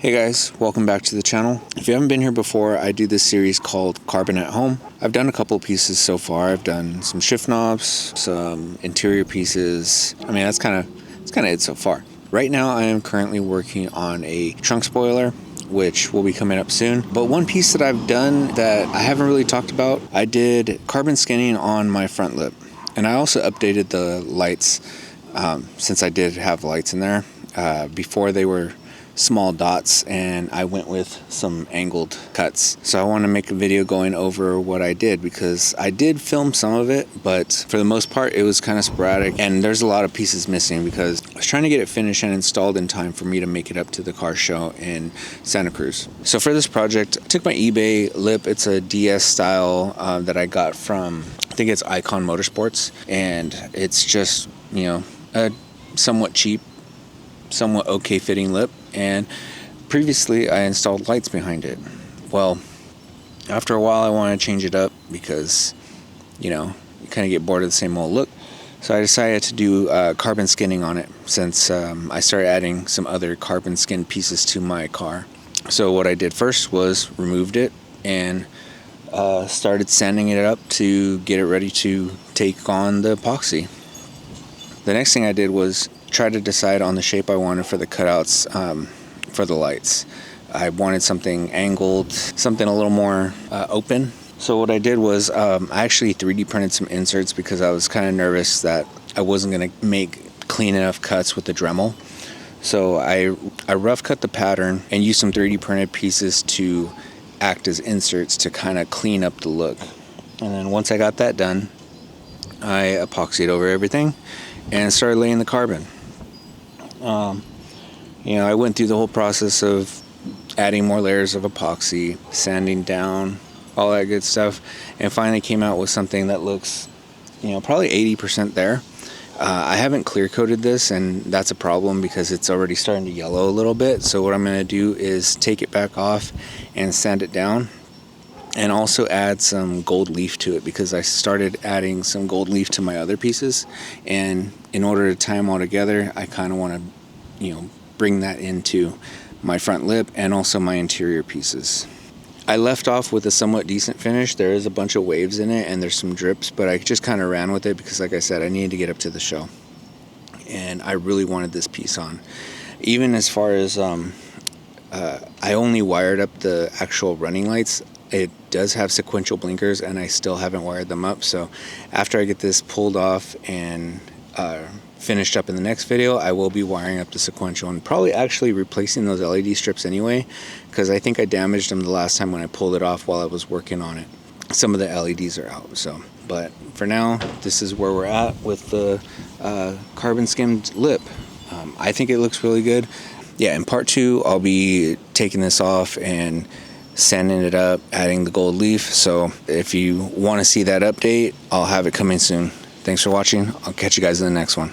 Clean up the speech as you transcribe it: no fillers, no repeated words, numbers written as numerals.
Hey guys, welcome back to the channel. If you haven't been here before, I do this series called Carbon at Home. I've done a couple of pieces so far. I've done some shift knobs, some interior pieces. I mean, that's kind of it so far. Right now, I am currently working on a trunk spoiler, which will be coming up soon. But one piece that I've done that I haven't really talked about, I did carbon skinning on my front lip. And I also updated the lights, since I did have lights in there. Before they were small dots, and I went with some angled cuts. So I want to make a video going over what I did, because I did film some of it, but for the most part it was kind of sporadic, and there's a lot of pieces missing because I was trying to get it finished and installed in time for me to make it up to the car show in Santa Cruz. So for this project, I took my eBay lip. It's a DS style that I got from, I think it's Icon Motorsports, and it's just, you know, a somewhat cheap, somewhat okay fitting lip. And previously I installed lights behind it. Well, after a while I wanted to change it up because, you know, you kind of get bored of the same old look. So I decided to do carbon skinning on it, since I started adding some other carbon skin pieces to my car. So what I did first was removed it and started sanding it up to get it ready to take on the epoxy. The next thing I did was try to decide on the shape I wanted for the cutouts for the lights. I wanted something angled, something a little more open. So what I did was I actually 3D printed some inserts because I was kind of nervous that I wasn't going to make clean enough cuts with the Dremel. So I rough cut the pattern and used some 3D printed pieces to act as inserts to kind of clean up the look. And then once I got that done, I epoxied over everything and started laying the carbon. You know, I went through the whole process of adding more layers of epoxy, sanding down, all that good stuff, and finally came out with something that looks, you know, probably 80% there. I haven't clear coated this, and that's a problem because it's already starting to yellow a little bit. So what I'm going to do is take it back off and sand it down, and also add some gold leaf to it, because I started adding some gold leaf to my other pieces, and in order to tie them all together, I kind of want to, you know, bring that into my front lip and also my interior pieces. I left off with a somewhat decent finish. There is a bunch of waves in it and there's some drips, but I just kind of ran with it because, like I said, I needed to get up to the show, and I really wanted this piece on. Even as far as I only wired up the actual running lights. It does have sequential blinkers, and I still haven't wired them up. So after I get this pulled off and finished up in the next video, I will be wiring up the sequential and probably actually replacing those LED strips anyway, because I think I damaged them the last time when I pulled it off while I was working on it. Some of the LEDs are out. So, but for now, this is where we're at with the carbon skimmed lip. I think it looks really good. Yeah, in part 2, I'll be taking this off and sanding it up, adding the gold leaf. So if you want to see that update, I'll have it coming soon. Thanks for watching. I'll catch you guys in the next one.